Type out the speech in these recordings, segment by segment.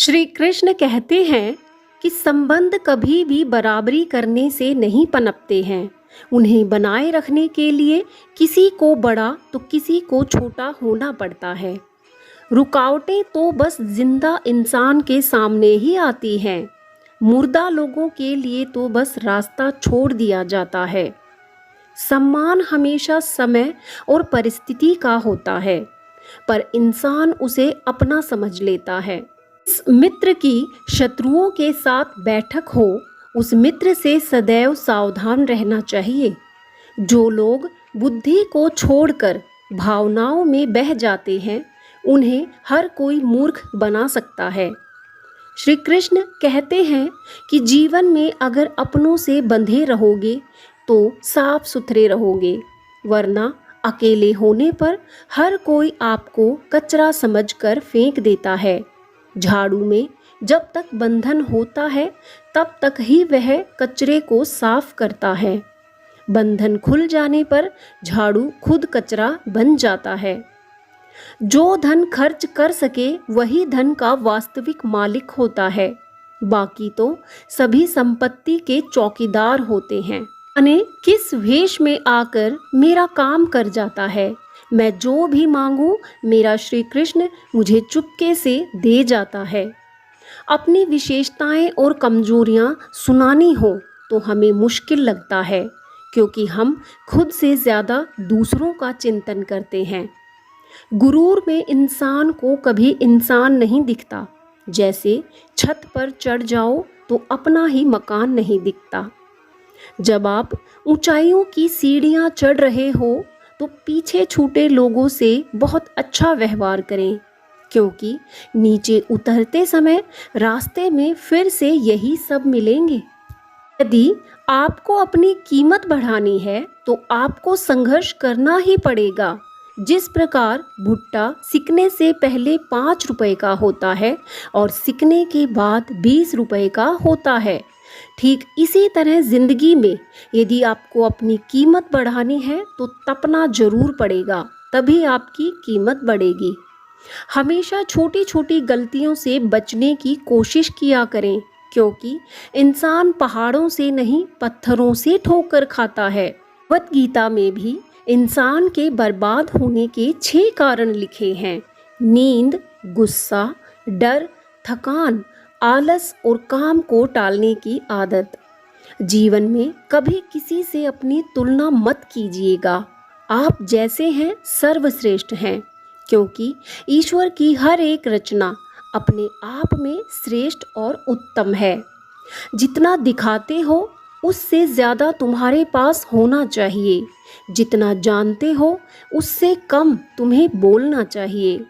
श्री कृष्ण कहते हैं कि संबंध कभी भी बराबरी करने से नहीं पनपते हैं। उन्हें बनाए रखने के लिए किसी को बड़ा तो किसी को छोटा होना पड़ता है। रुकावटें तो बस जिंदा इंसान के सामने ही आती हैं। मुर्दा लोगों के लिए तो बस रास्ता छोड़ दिया जाता है। सम्मान हमेशा समय और परिस्थिति का होता है, पर इंसान उसे अपना समझ लेता है। इस मित्र की शत्रुओं के साथ बैठक हो, उस मित्र से सदैव सावधान रहना चाहिए। जो लोग बुद्धि को छोड़कर भावनाओं में बह जाते हैं, उन्हें हर कोई मूर्ख बना सकता है। श्री कृष्ण कहते हैं कि जीवन में अगर अपनों से बंधे रहोगे तो साफ सुथरे रहोगे, वरना अकेले होने पर हर कोई आपको कचरा समझकर फेंक देता है। झाड़ू में जब तक बंधन होता है तब तक ही वह कचरे को साफ करता है। बंधन खुल जाने पर झाड़ू खुद कचरा बन जाता है। जो धन खर्च कर सके वही धन का वास्तविक मालिक होता है, बाकी तो सभी संपत्ति के चौकीदार होते हैं। अने किस वेश में आकर मेरा काम कर जाता है। मैं जो भी मांगूं मेरा श्री कृष्ण मुझे चुपके से दे जाता है। अपनी विशेषताएं और कमजोरियां सुनानी हो तो हमें मुश्किल लगता है, क्योंकि हम खुद से ज़्यादा दूसरों का चिंतन करते हैं। गुरूर में इंसान को कभी इंसान नहीं दिखता। जैसे छत पर चढ़ जाओ तो अपना ही मकान नहीं दिखता। जब आप ऊंचाइयों की सीढ़ियां चढ़ रहे हो तो पीछे छूटे लोगों से बहुत अच्छा व्यवहार करें, क्योंकि नीचे उतरते समय रास्ते में फिर से यही सब मिलेंगे। यदि आपको अपनी कीमत बढ़ानी है तो आपको संघर्ष करना ही पड़ेगा। जिस प्रकार भुट्टा सिकने से पहले 5 रुपए का होता है और सिकने के बाद 20 रुपए का होता है, ठीक इसी तरह जिंदगी में यदि आपको अपनी कीमत बढ़ानी है तो तपना जरूर पड़ेगा, तभी आपकी कीमत बढ़ेगी। हमेशा छोटी छोटी गलतियों से बचने की कोशिश किया करें, क्योंकि इंसान पहाड़ों से नहीं पत्थरों से ठोकर खाता है। भगवद गीता में भी इंसान के बर्बाद होने के 6 कारण लिखे हैं: नींद, गुस्सा, डर, थकान, आलस और काम को टालने की आदत। जीवन में कभी किसी से अपनी तुलना मत कीजिएगा। आप जैसे हैं सर्वश्रेष्ठ हैं, क्योंकि ईश्वर की हर एक रचना अपने आप में श्रेष्ठ और उत्तम है। जितना दिखाते हो उससे ज़्यादा तुम्हारे पास होना चाहिए। जितना जानते हो उससे कम तुम्हें बोलना चाहिए।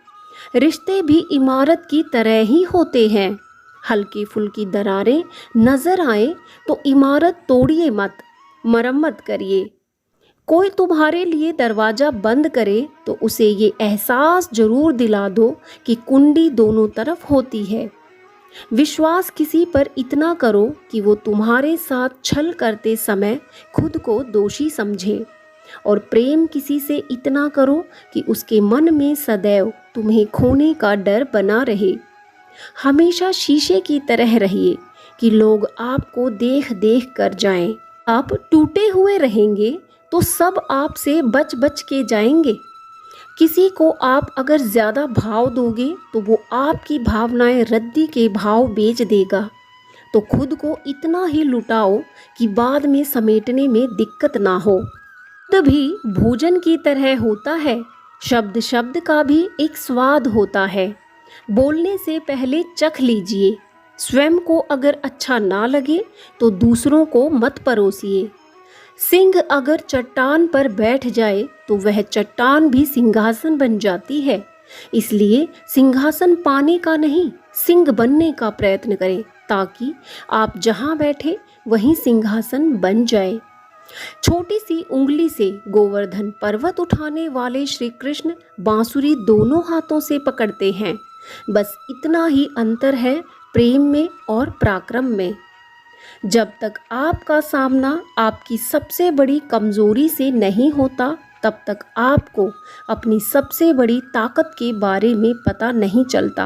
रिश्ते भी इमारत की तरह ही होते हैं। हल्की फुल्की दरारें नजर आए तो इमारत तोड़िए मत, मरम्मत करिए। कोई तुम्हारे लिए दरवाज़ा बंद करे तो उसे ये एहसास जरूर दिला दो कि कुंडी दोनों तरफ होती है। विश्वास किसी पर इतना करो कि वो तुम्हारे साथ छल करते समय खुद को दोषी समझे, और प्रेम किसी से इतना करो कि उसके मन में सदैव तुम्हें खोने का डर बना रहे। हमेशा शीशे की तरह रहिए कि लोग आपको देख देख कर जाएं। आप टूटे हुए रहेंगे तो सब आपसे बच बच के जाएंगे। किसी को आप अगर ज़्यादा भाव दोगे तो वो आपकी भावनाएं रद्दी के भाव बेच देगा। तो खुद को इतना ही लुटाओ कि बाद में समेटने में दिक्कत ना हो। शब्द भी भोजन की तरह होता है। शब्द शब्द का भी एक स्वाद होता है। बोलने से पहले चख लीजिए। स्वयं को अगर अच्छा ना लगे तो दूसरों को मत परोसिए। सिंह अगर चट्टान पर बैठ जाए तो वह चट्टान भी सिंहासन बन जाती है। इसलिए सिंहासन पाने का नहीं, सिंह बनने का प्रयत्न करें, ताकि आप जहां बैठे वहीं सिंहासन बन जाए। छोटी सी उंगली से गोवर्धन पर्वत उठाने वाले श्री कृष्ण बांसुरी दोनों हाथों से पकड़ते हैं। बस इतना ही अंतर है प्रेम में और पराक्रम में। जब तक आपका सामना आपकी सबसे बड़ी कमजोरी से नहीं होता, तब तक आपको अपनी सबसे बड़ी ताकत के बारे में पता नहीं चलता।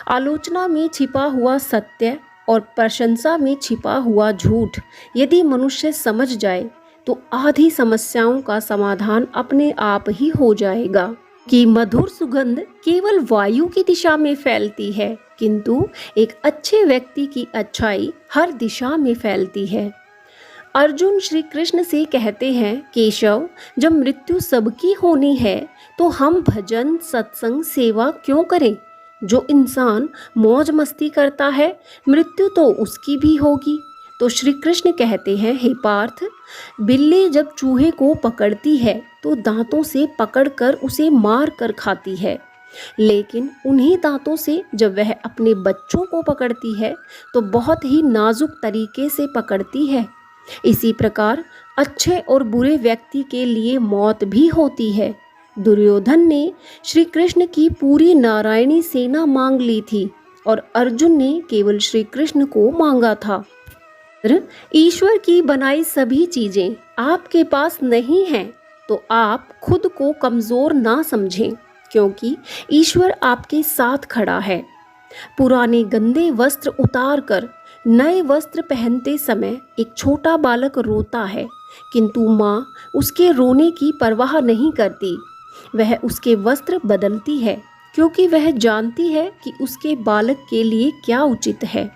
आलोचना में छिपा हुआ सत्य और प्रशंसा में छिपा हुआ झूठ यदि मनुष्य समझ जाए तो आधी समस्याओं का समाधान अपने आप ही हो जाएगा। कि मधुर सुगंध केवल वायु की दिशा में फैलती है, किंतु एक अच्छे व्यक्ति की अच्छाई हर दिशा में फैलती है। अर्जुन श्री कृष्ण से कहते हैं, केशव, जब मृत्यु सबकी होनी है तो हम भजन सत्संग सेवा क्यों करें? जो इंसान मौज मस्ती करता है मृत्यु तो उसकी भी होगी। तो श्री कृष्ण कहते हैं, हे पार्थ, बिल्ली जब चूहे को पकड़ती है तो दांतों से पकड़कर उसे मार कर खाती है, लेकिन उन्हीं दांतों से जब वह अपने बच्चों को पकड़ती है तो बहुत ही नाजुक तरीके से पकड़ती है। इसी प्रकार अच्छे और बुरे व्यक्ति के लिए मौत भी होती है। दुर्योधन ने श्री कृष्ण की पूरी नारायणी सेना मांग ली थी और अर्जुन ने केवल श्री कृष्ण को मांगा था। ईश्वर की बनाई सभी चीजें आपके पास नहीं हैं तो आप खुद को कमजोर ना समझें, क्योंकि ईश्वर आपके साथ खड़ा है। पुराने गंदे वस्त्र उतार कर नए वस्त्र पहनते समय एक छोटा बालक रोता है, किंतु माँ उसके रोने की परवाह नहीं करती। वह उसके वस्त्र बदलती है क्योंकि वह जानती है कि उसके बालक के लिए क्या उचित है।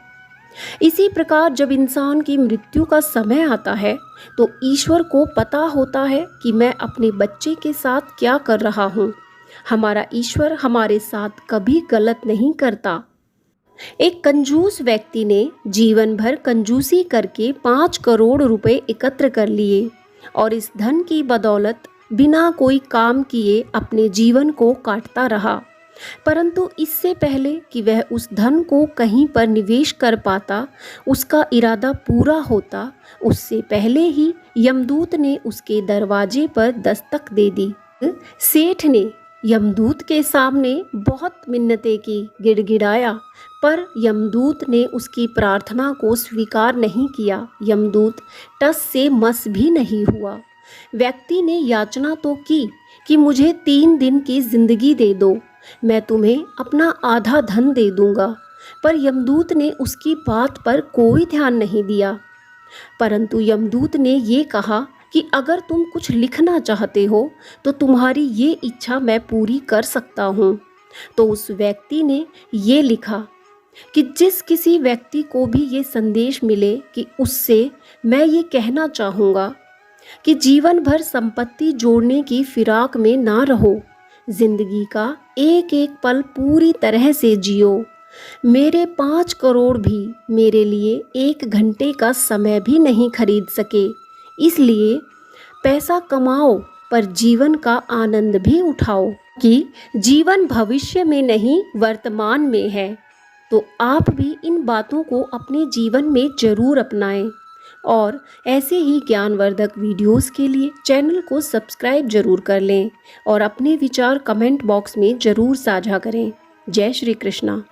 इसी प्रकार जब इंसान की मृत्यु का समय आता है तो ईश्वर को पता होता है कि मैं अपने बच्चे के साथ क्या कर रहा हूँ। हमारा ईश्वर हमारे साथ कभी गलत नहीं करता। एक कंजूस व्यक्ति ने जीवन भर कंजूसी करके 5 करोड़ रुपए एकत्र कर लिए और इस धन की बदौलत बिना कोई काम किए अपने जीवन को काटता रहा। परंतु इससे पहले कि वह उस धन को कहीं पर निवेश कर पाता, उसका इरादा पूरा होता, उससे पहले ही यमदूत ने उसके दरवाजे पर दस्तक दे दी। सेठ ने यमदूत के सामने बहुत मिन्नतें की, गिड़गिड़ाया, पर यमदूत ने उसकी प्रार्थना को स्वीकार नहीं किया। यमदूत टस से मस भी नहीं हुआ। व्यक्ति ने याचना तो की कि मुझे 3 दिन की जिंदगी दे दो, मैं तुम्हें अपना आधा धन दे दूंगा, पर यमदूत ने उसकी बात पर कोई ध्यान नहीं दिया। परंतु यमदूत ने ये कहा कि अगर तुम कुछ लिखना चाहते हो तो तुम्हारी ये इच्छा मैं पूरी कर सकता हूँ। तो उस व्यक्ति ने ये लिखा कि जिस किसी व्यक्ति को भी ये संदेश मिले कि उससे मैं ये कहना चाहूँगा कि जीवन भर संपत्ति जोड़ने की फिराक में ना रहो, जिंदगी का एक एक पल पूरी तरह से जियो। मेरे 5 करोड़ भी मेरे लिए 1 घंटे का समय भी नहीं खरीद सके, इसलिए पैसा कमाओ पर जीवन का आनंद भी उठाओ। कि जीवन भविष्य में नहीं वर्तमान में है। तो आप भी इन बातों को अपने जीवन में जरूर अपनाएं और ऐसे ही ज्ञानवर्धक वीडियोस के लिए चैनल को सब्सक्राइब जरूर कर लें और अपने विचार कमेंट बॉक्स में जरूर साझा करें। जय श्री कृष्णा।